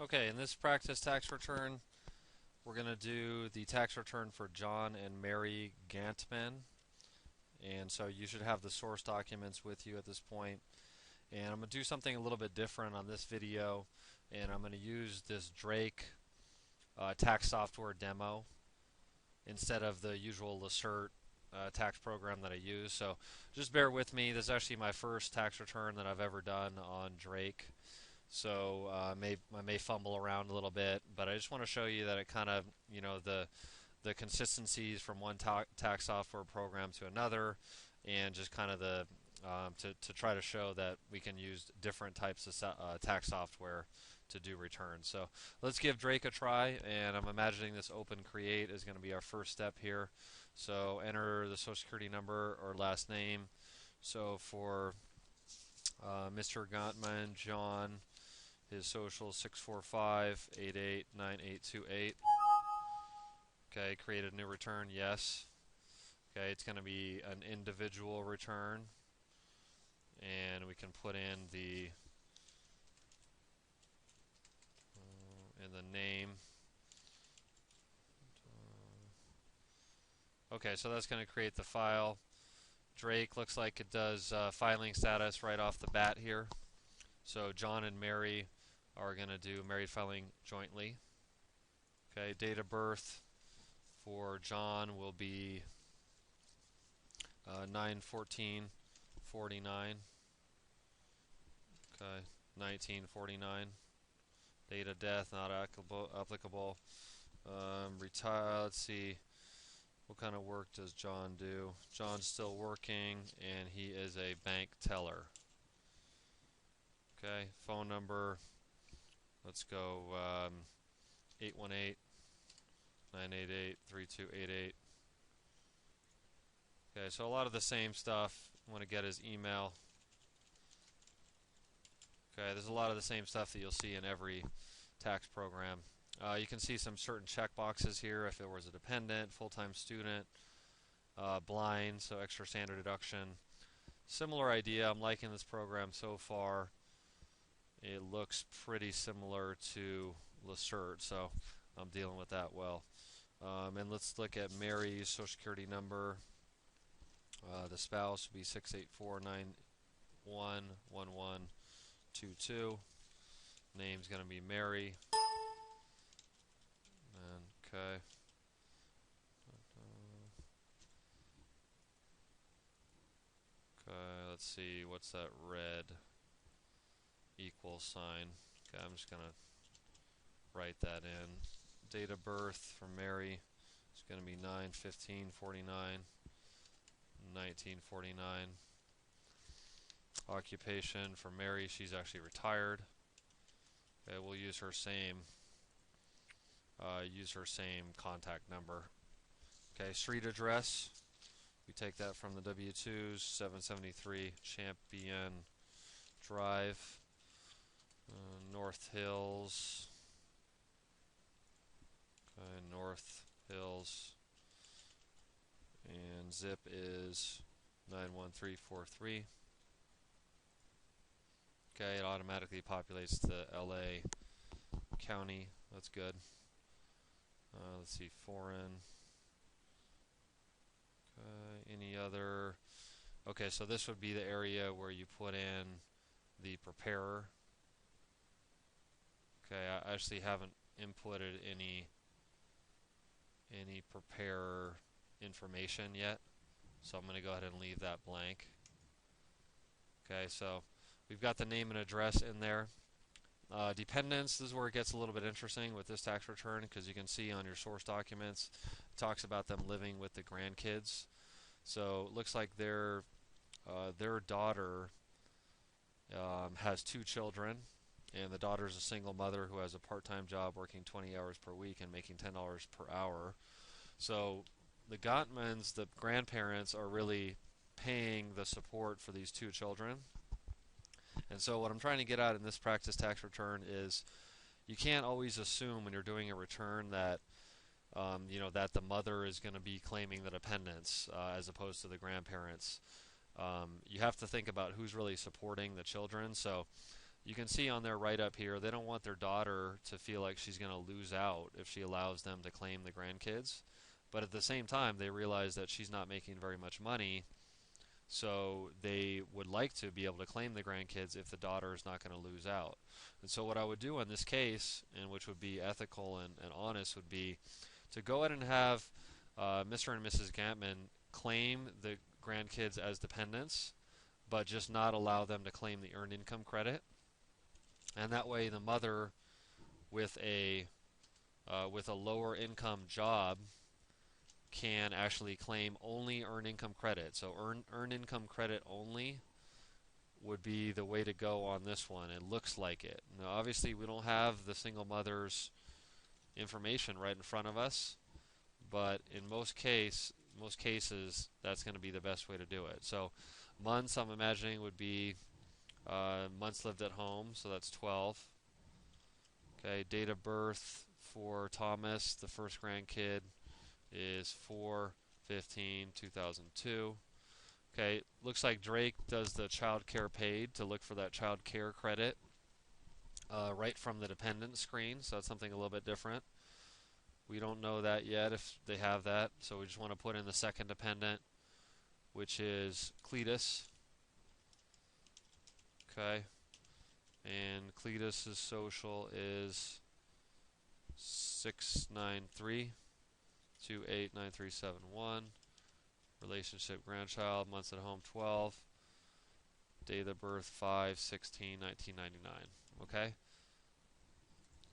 Okay, in this practice tax return, we're going to do the tax return for John and Mary Gantman. And so you should have the source documents with you at this point. And I'm going to do something a little bit different on this video. And I'm going to use this Drake tax software demo instead of the usual Lacert tax program that I use. So just bear with me. This is actually my first tax return that I've ever done on Drake. So I may fumble around a little bit, but I just want to show you that it kind of, the consistencies from one tax software program to another, and just kind of to try to show that we can use different types of tax software to do returns. So let's give Drake a try, and I'm imagining this open create is going to be our first step here. So enter the social security number or last name. So for Mr. Gantman, John, his social 645889828. Okay, create a new return, yes. Okay, it's going to be an individual return, and we can put in the name. Okay, so that's going to create the file. Drake looks like it does filing status right off the bat here. So John and Mary are going to do married filing jointly. Okay, date of birth for John will be 9/14/49. Okay, 1949. Date of death not applicable. Retire. Let's see. What kind of work does John do? John's still working, and he is a bank teller. Okay, phone number. Let's go 818-988-3288. Okay, so a lot of the same stuff. I want to get his email. Okay, there's a lot of the same stuff that you'll see in every tax program. You can see some certain check boxes here if it was a dependent, full-time student, blind, so extra standard deduction. Similar idea. I'm liking this program so far. It looks pretty similar to Lacert, so I'm dealing with that well. And let's look at Mary's social security number. The spouse would be 684911122. Name's going to be Mary. Okay. Okay, let's see. What's that red equal sign? Okay, I'm just going to write that in. Date of birth for Mary is going to be 9/15/49. 1949. Occupation for Mary, she's actually retired. Okay, we'll use her same contact number. Okay, street address. We take that from the W-2s, 773 Champion Drive, North Hills. Okay, North Hills. And zip is 91343. Okay, it automatically populates the LA county. That's good. Let's see, foreign. Okay, any other? Okay, so this would be the area where you put in the preparer. Okay, I actually haven't inputted any preparer information yet, so I'm going to go ahead and leave that blank. Okay, so we've got the name and address in there. Dependents, this is where it gets a little bit interesting with this tax return, because you can see on your source documents it talks about them living with the grandkids. So it looks like their daughter has 2 children, and the daughter is a single mother who has a part-time job working 20 hours per week and making $10 per hour. So the Gantmans, the grandparents, are really paying the support for these 2 children. And so what I'm trying to get at in this practice tax return is you can't always assume when you're doing a return that that the mother is going to be claiming the dependents as opposed to the grandparents. You have to think about who's really supporting the children. So you can see on their write-up here, they don't want their daughter to feel like she's going to lose out if she allows them to claim the grandkids. But at the same time, they realize that she's not making very much money, so they would like to be able to claim the grandkids if the daughter is not going to lose out. And so what I would do in this case, and which would be ethical and honest, would be to go ahead and have Mr. and Mrs. Gantman claim the grandkids as dependents, but just not allow them to claim the earned income credit. And that way the mother with a lower income job can actually claim only earned income credit. So earned income credit only would be the way to go on this one. It looks like it. Now obviously we don't have the single mother's information right in front of us, but in most cases that's going to be the best way to do it. So months, I'm imagining, would be months lived at home, so that's 12. Okay, date of birth for Thomas, the first grandkid, is 4/15/2002. Okay, looks like Drake does the child care paid to look for that child care credit right from the dependent screen, so that's something a little bit different. We don't know that yet if they have that, so we just want to put in the second dependent, which is Cletus. Okay, and Cletus's social is 693289371. Relationship grandchild, months at home 12. Date of birth 5/16/1999. Okay?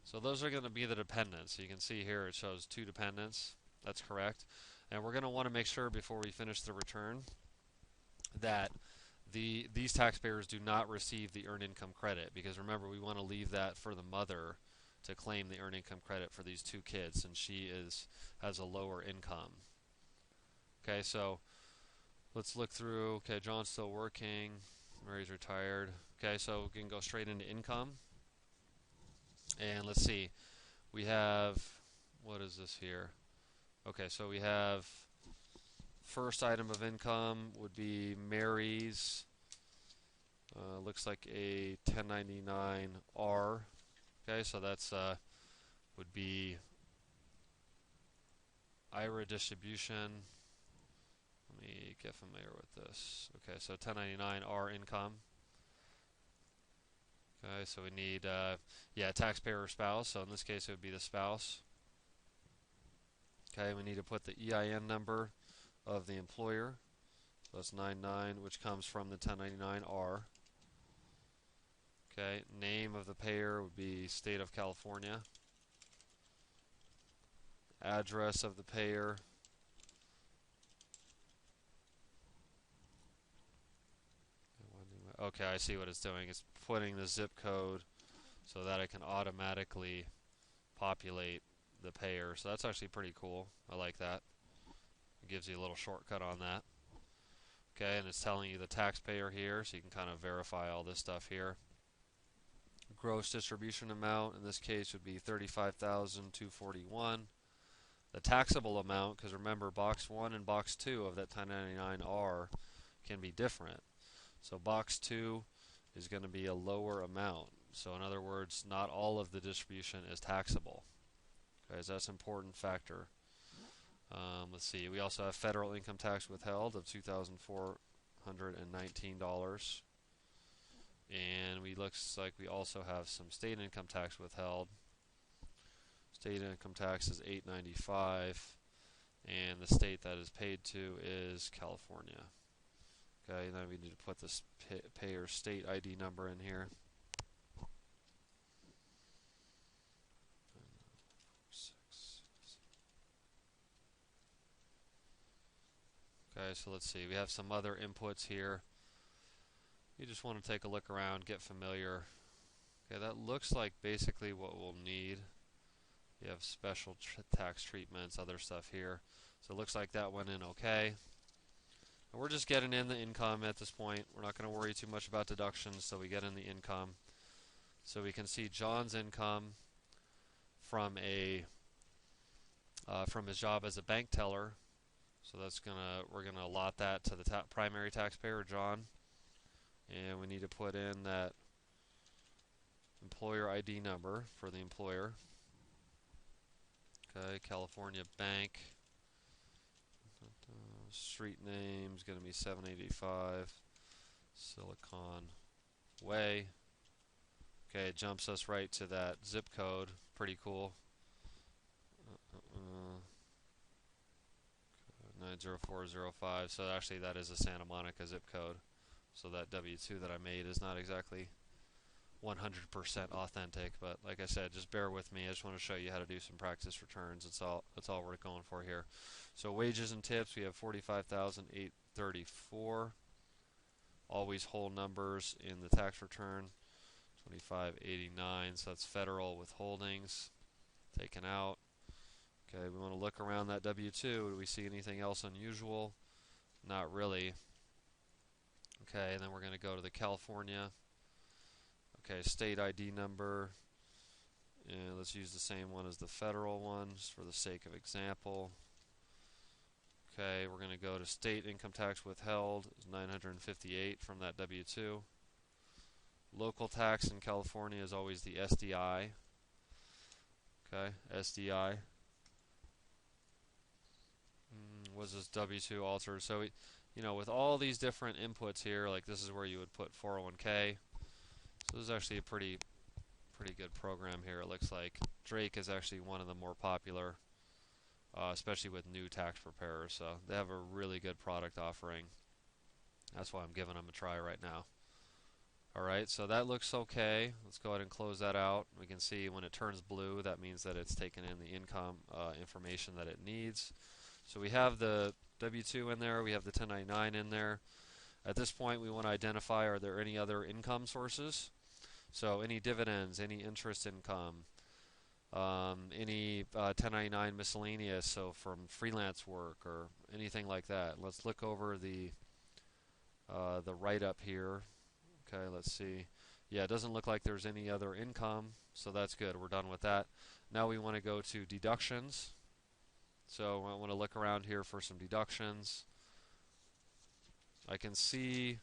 So those are going to be the dependents. So you can see here it shows 2 dependents. That's correct. And we're going to want to make sure before we finish the return that these taxpayers do not receive the earned income credit, because remember, we want to leave that for the mother to claim the earned income credit for these 2 kids, and she has a lower income. Okay, so let's look through. Okay, John's still working, Mary's retired. Okay, so we can go straight into income. And let's see, we have, what is this here? Okay, so we have first item of income would be Mary's, looks like a 1099-R. Okay, so that's would be IRA distribution. Let me get familiar with this. Okay, so 1099-R income. Okay, so we need, taxpayer or spouse. So in this case, it would be the spouse. Okay, we need to put the EIN number of the employer. So that's 99, which comes from the 1099-R. Okay, name of the payer would be State of California. Address of the payer. Okay, I see what it's doing. It's putting the zip code so that it can automatically populate the payer. So that's actually pretty cool. I like that. It gives you a little shortcut on that. Okay, and it's telling you the taxpayer here, so you can kind of verify all this stuff here. Gross distribution amount in this case would be $35,241. The taxable amount, because remember, box 1 and box 2 of that 1099-R can be different. So box 2 is going to be a lower amount. So in other words, not all of the distribution is taxable. Okay, so that's an important factor. Let's see, we also have federal income tax withheld of $2,419. And looks like we also have some state income tax withheld. State income tax is $895, and the state that is paid to is California. Okay, now we need to put this payer state ID number in here. Okay, so let's see. We have some other inputs here. You just want to take a look around, get familiar. Okay, that looks like basically what we'll need. You have special tax treatments, other stuff here. So it looks like that went in okay. And we're just getting in the income at this point. We're not going to worry too much about deductions, so we get in the income. So we can see John's income from his job as a bank teller. So we're gonna allot that to the primary taxpayer, John. And we need to put in that employer ID number for the employer. Okay, California Bank. Street name's going to be 785 Silicon Way. Okay, it jumps us right to that zip code. Pretty cool. 90405. So actually that is a Santa Monica zip code. So that W-2 that I made is not exactly 100% authentic, but like I said, just bear with me. I just want to show you how to do some practice returns. That's all we're going for here. So wages and tips, we have 45,834. Always whole numbers in the tax return. 2589, so that's federal withholdings taken out. Okay, we want to look around that W-2. Do we see anything else unusual? Not really. Okay, and then we're going to go to the California. Okay, state ID number. And let's use the same one as the federal one, just for the sake of example. Okay, we're going to go to state income tax withheld, 958 from that W-2. Local tax in California is always the SDI. Okay, SDI. Was this W-2 altered? So, with all these different inputs here, like this is where you would put 401k. So this is actually a pretty good program here. It looks like Drake is actually one of the more popular, especially with new tax preparers. So they have a really good product offering. That's why I'm giving them a try right now. Alright, so that looks okay. Let's go ahead and close that out. We can see when it turns blue, that means that it's taken in the income information that it needs. So we have the W-2 in there, we have the 1099 in there. At this point, we want to identify, are there any other income sources? So any dividends, any interest income, any 1099 miscellaneous, so from freelance work or anything like that. Let's look over the write-up here. Okay, let's see. Yeah, it doesn't look like there's any other income, so that's good. We're done with that. Now we want to go to deductions. So I want to look around here for some deductions. I can see,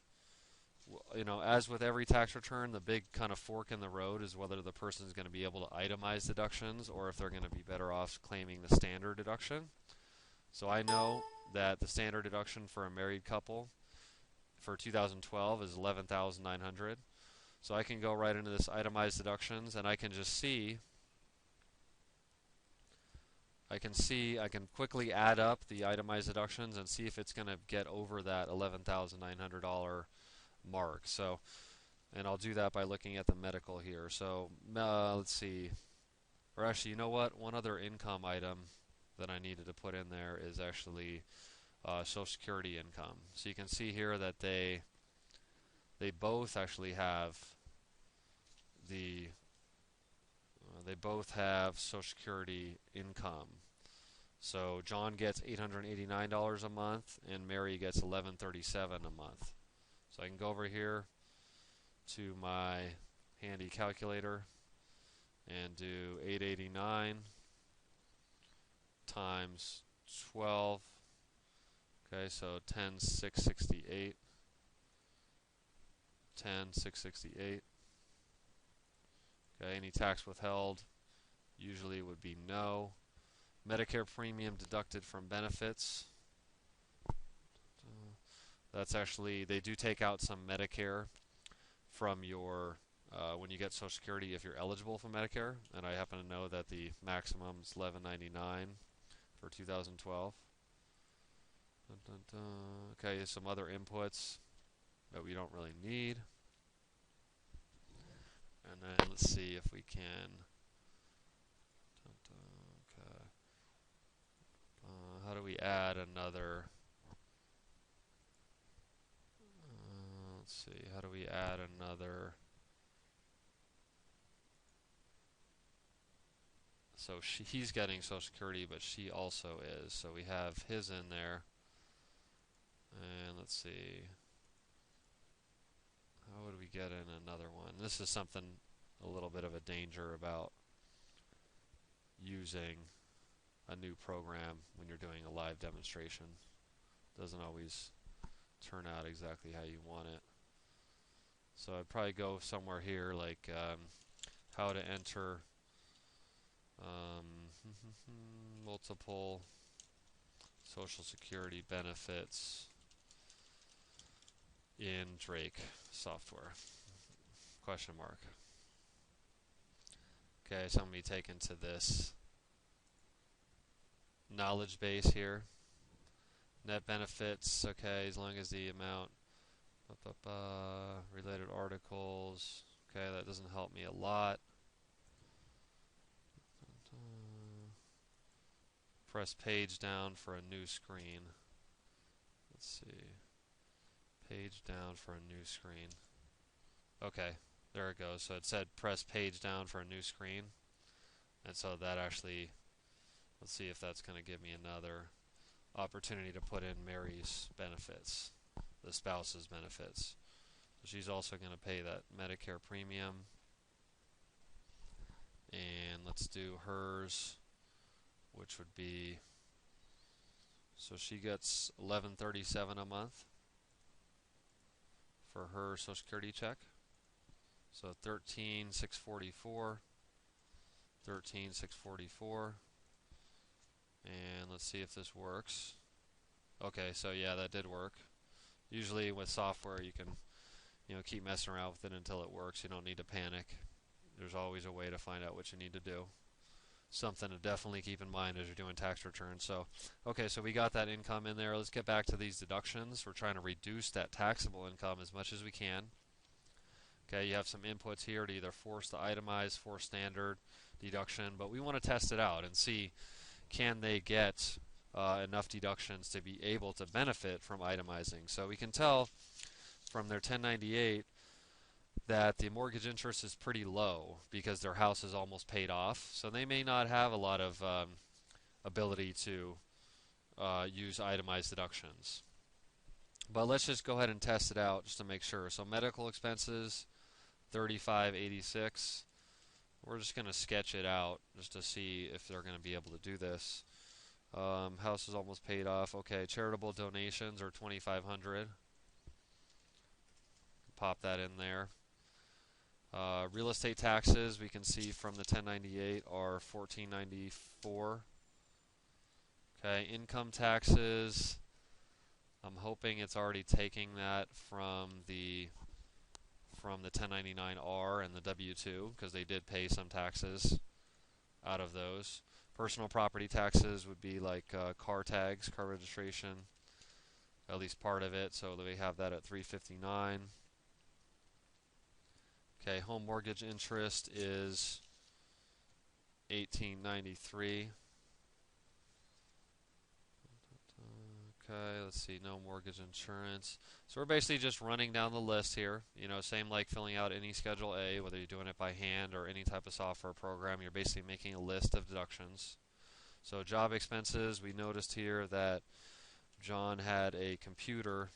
as with every tax return, the big kind of fork in the road is whether the person is going to be able to itemize deductions or if they're going to be better off claiming the standard deduction. So I know that the standard deduction for a married couple for 2012 is $11,900. So I can go right into this itemized deductions and I can just see, I can quickly add up the itemized deductions and see if it's going to get over that $11,900 mark. So, and I'll do that by looking at the medical here. So let's see, or actually, you know what? One other income item that I needed to put in there is actually Social Security income. So you can see here that they both actually have they both have Social Security income. So John gets $889 a month and Mary gets $1137 a month. So I can go over here to my handy calculator and do 889 times 12. Okay, so 10,668. 10,668. Okay, any tax withheld usually would be no. Medicare premium deducted from benefits. That's actually, they do take out some Medicare from your, when you get Social Security if you're eligible for Medicare. And I happen to know that the maximum is $11.99 for 2012. Okay, some other inputs that we don't really need. And then let's see if we can. Okay. How do we add another? Let's see. How do we add another? So he's getting Social Security, but she also is. So we have his in there. And let's see. How would we get in another one? This is something a little bit of a danger about using a new program when you're doing a live demonstration. Doesn't always turn out exactly how you want it. So I'd probably go somewhere here like how to enter multiple Social Security benefits in Drake software? Question mark. Okay, so I'm going to be taken to this knowledge base here. Net benefits, okay, as long as the amount, related articles, okay, that doesn't help me a lot. Press page down for a new screen. Let's see. Page down for a new screen. Okay, there it goes. So it said press page down for a new screen. And so that actually, let's see if that's going to give me another opportunity to put in Mary's benefits, the spouse's benefits. So she's also going to pay that Medicare premium. And let's do hers, which would be, so she gets $11.37 a month for her Social Security check. So $13,644, $13,644, and let's see if this works. Okay, so yeah, that did work. Usually with software, you can, keep messing around with it until it works. You don't need to panic. There's always a way to find out what you need to do. Something to definitely keep in mind as you're doing tax returns. So, okay, so we got that income in there. Let's get back to these deductions. We're trying to reduce that taxable income as much as we can. Okay, you have some inputs here to either force the itemized, force standard deduction, but we want to test it out and see, can they get enough deductions to be able to benefit from itemizing. So we can tell from their 1098 that the mortgage interest is pretty low because their house is almost paid off. So they may not have a lot of ability to use itemized deductions. But let's just go ahead and test it out just to make sure. So medical expenses, $35.86. We're just going to sketch it out just to see if they're going to be able to do this. House is almost paid off. Okay, charitable donations are $2,500. Pop that in there. Real estate taxes, we can see from the 1098 are $14.94. Okay, income taxes, I'm hoping it's already taking that from the 1099R and the W-2 because they did pay some taxes out of those. Personal property taxes would be like car tags, car registration, at least part of it, so that we have that at $359. Okay, home mortgage interest is $18.93. Okay, let's see, no mortgage insurance. So we're basically just running down the list here. Same like filling out any Schedule A, whether you're doing it by hand or any type of software program. You're basically making a list of deductions. So job expenses, we noticed here that John had a computer.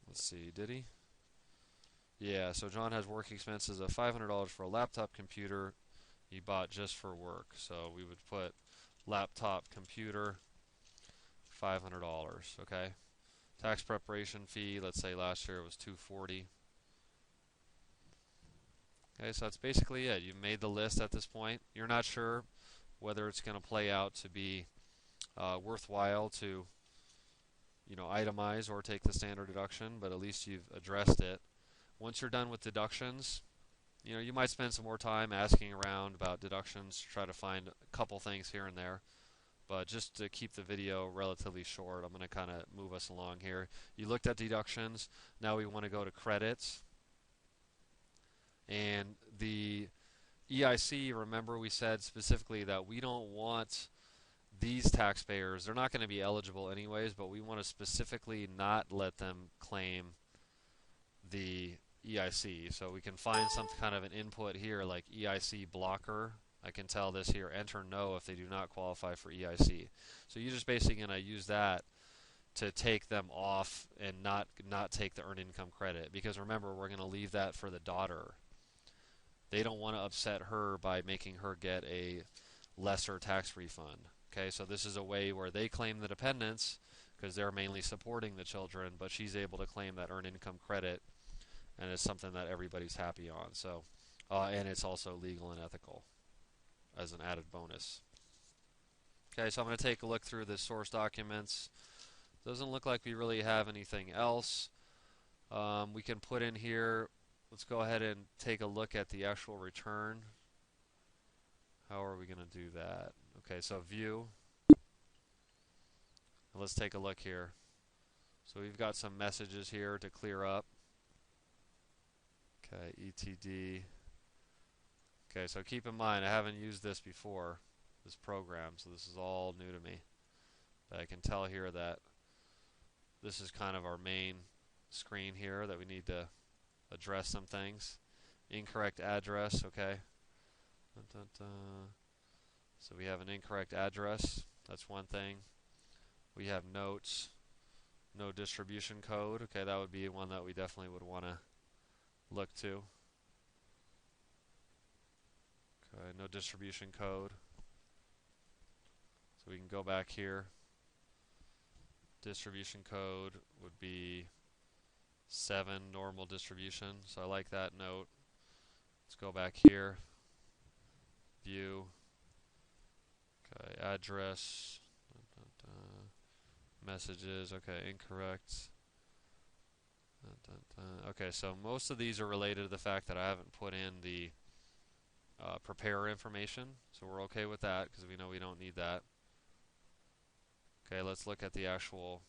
Let's see, did he? Yeah, so John has work expenses of $500 for a laptop computer he bought just for work. So we would put laptop computer, $500, okay? Tax preparation fee, let's say last year it was $240. Okay, so that's basically it. You've made the list at this point. You're not sure whether it's going to play out to be worthwhile to, itemize or take the standard deduction, but at least you've addressed it. Once you're done with deductions, you might spend some more time asking around about deductions to try to find a couple things here and there. But just to keep the video relatively short, I'm going to kind of move us along here. You looked at deductions. Now we want to go to credits. And the EIC, remember we said specifically that we don't want these taxpayers, they're not going to be eligible anyways, but we want to specifically not let them claim the EIC. So we can find some kind of an input here like EIC blocker. I can tell this here, enter no if they do not qualify for EIC. So you're just basically going to use that to take them off and not take the earned income credit. Because remember, we're going to leave that for the daughter. They don't want to upset her by making her get a lesser tax refund. Okay, so this is a way where they claim the dependents because they're mainly supporting the children, but she's able to claim that earned income credit, and it's something that everybody's happy on. So and it's also legal and ethical as an added bonus. Okay, so I'm going to take a look through the source documents. Doesn't look like we really have anything else. We can put in here, let's go ahead and take a look at the actual return. How are we going to do that? Okay, so view. Let's take a look here. So we've got some messages here to clear up. Okay, ETD. Okay, so keep in mind, I haven't used this before, this program, so this is all new to me. But I can tell here that this is kind of our main screen here that we need to address some things. Incorrect address, okay. Dun, dun, dun. So we have an incorrect address, that's one thing. We have notes, no distribution code, okay, that would be one that we definitely would want to look to. Okay, no distribution code. So we can go back here. Distribution code would be 7 normal distribution, so I like that note. Let's go back here. View. Okay, address. Dun, dun, dun. Messages. Okay, incorrect. Dun, dun, dun. Okay, so most of these are related to the fact that I haven't put in the preparer information, so we're okay with that because we know we don't need that. Okay, let's look at the actual.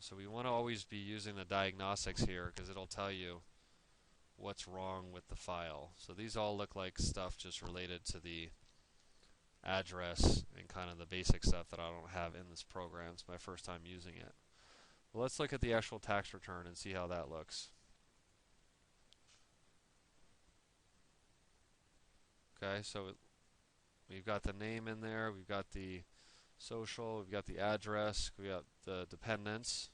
So we want to always be using the diagnostics here because it'll tell you what's wrong with the file. So these all look like stuff just related to the address and kind of the basic stuff that I don't have in this program. It's my first time using it. Well, let's look at the actual tax return and see how that looks. Okay, so we've got the name in there, we've got the social, we've got the address, we got the dependents.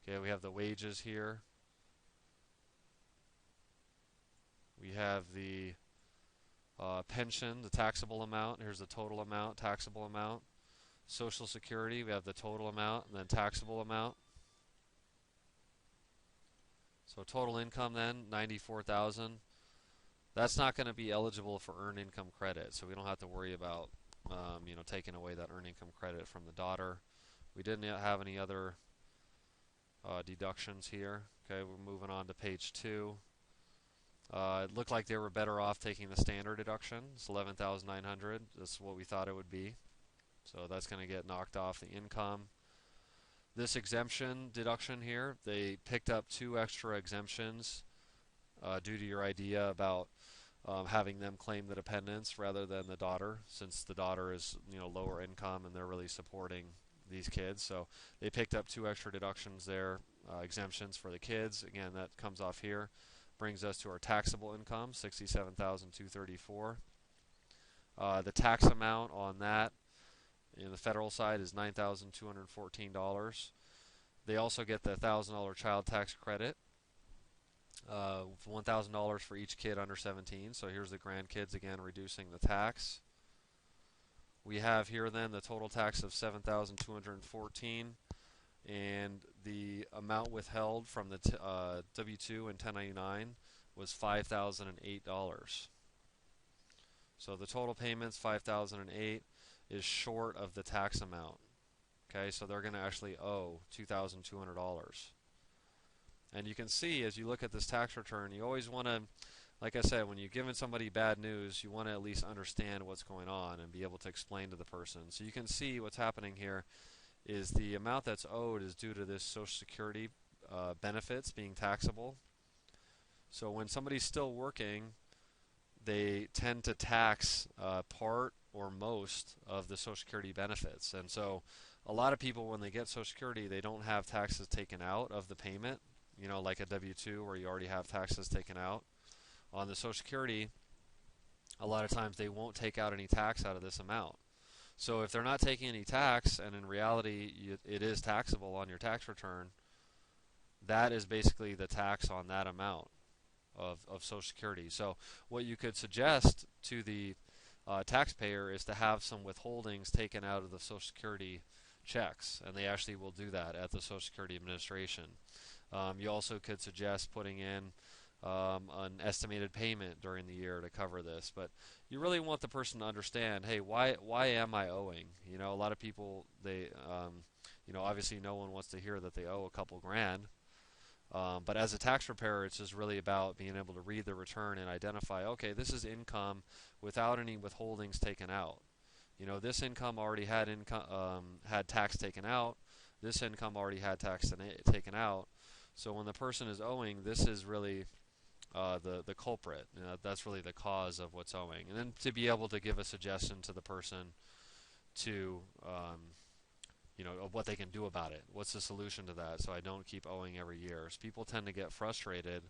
Okay, we have the wages here. We have the pension, the taxable amount. Here's the total amount, taxable amount. Social Security, we have the total amount and then taxable amount. So total income then, $94,000. That's not going to be eligible for earned income credit, so we don't have to worry about taking away that earned income credit from the daughter. We didn't have any other deductions here. Okay, we're moving on to page 2. It looked like they were better off taking the standard deduction. It's $11,900. That's what we thought it would be. So that's going to get knocked off the income. This exemption deduction here, they picked up 2 extra exemptions due to your idea about having them claim the dependents rather than the daughter, since the daughter is lower income and they're really supporting these kids. So they picked up 2 extra deductions there, exemptions for the kids. Again, that comes off here. Brings us to our taxable income, $67,234. The tax amount on that in the federal side is $9,214. They also get the $1,000 child tax credit, $1,000 for each kid under 17. So here's the grandkids again, reducing the tax. We have here then the total tax of $7,214, and the amount withheld from the W-2 and 1099 was $5,008. So the total payments, $5,008, is short of the tax amount. Okay, so they're going to actually owe $2,200. And you can see as you look at this tax return, you always want to, like I said, when you're giving somebody bad news, you want to at least understand what's going on and be able to explain to the person. So you can see what's happening here is the amount that's owed is due to this Social Security benefits being taxable. So when somebody's still working, they tend to tax part or most of the Social Security benefits. And so a lot of people, when they get Social Security, they don't have taxes taken out of the payment, like a W-2 where you already have taxes taken out. On the Social Security, a lot of times they won't take out any tax out of this amount. So if they're not taking any tax, and in reality it is taxable on your tax return, that is basically the tax on that amount of Social Security. So what you could suggest to the taxpayer is to have some withholdings taken out of the Social Security checks, and they actually will do that at the Social Security Administration. You also could suggest putting in an estimated payment during the year to cover this. But you really want the person to understand, hey, why am I owing? You know, a lot of people, obviously no one wants to hear that they owe a couple grand. But as a tax preparer, it's just really about being able to read the return and identify, okay, this is income without any withholdings taken out. You know, this income already had had tax taken out. This income already had tax taken out. So when the person is owing, this is really the culprit. You know, that's really the cause of what's owing. And then to be able to give a suggestion to the person to of what they can do about it. What's the solution to that? So I don't keep owing every year. So people tend to get frustrated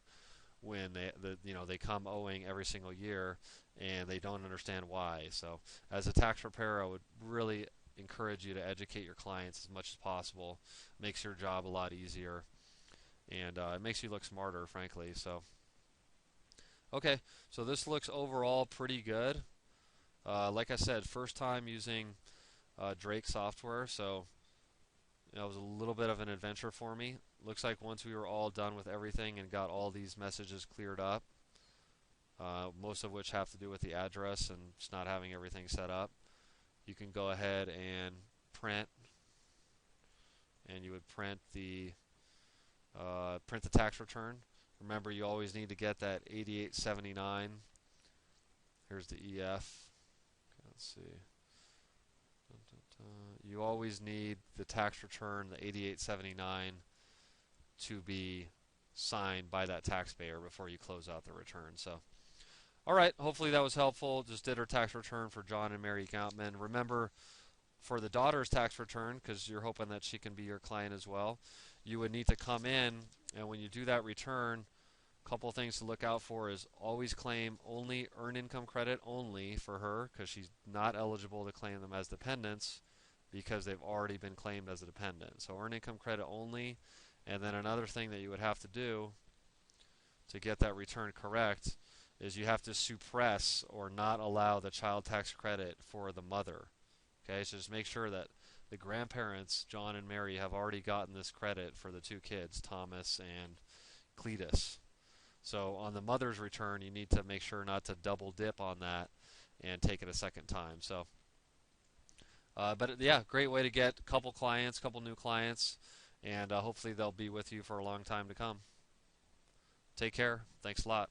when they come owing every single year and they don't understand why. So as a tax preparer, I would really encourage you to educate your clients as much as possible. Makes your job a lot easier, and it makes you look smarter, frankly. So okay, so this looks overall pretty good. Like I said, first time using Drake software, so it was a little bit of an adventure for me. Looks like once we were all done with everything and got all these messages cleared up, most of which have to do with the address and just not having everything set up, you can go ahead and print, and you would print the tax return. Remember, you always need to get that 8879. Here's the EF. Let's see. You always need the tax return, the 8879, to be signed by that taxpayer before you close out the return. So, all right, hopefully that was helpful. Just did our tax return for John and Mary Gantman. Remember, for the daughter's tax return, because you're hoping that she can be your client as well, you would need to come in, and when you do that return, a couple of things to look out for is always claim only earned income credit only for her, because she's not eligible to claim them as dependents because they've already been claimed as a dependent. So earned income credit only. And then another thing that you would have to do to get that return correct is you have to suppress or not allow the child tax credit for the mother. Okay, so just make sure that the grandparents, John and Mary, have already gotten this credit for the two kids, Thomas and Cletus. So on the mother's return, you need to make sure not to double dip on that and take it a second time. So, but yeah, great way to get a couple new clients, and hopefully they'll be with you for a long time to come. Take care. Thanks a lot.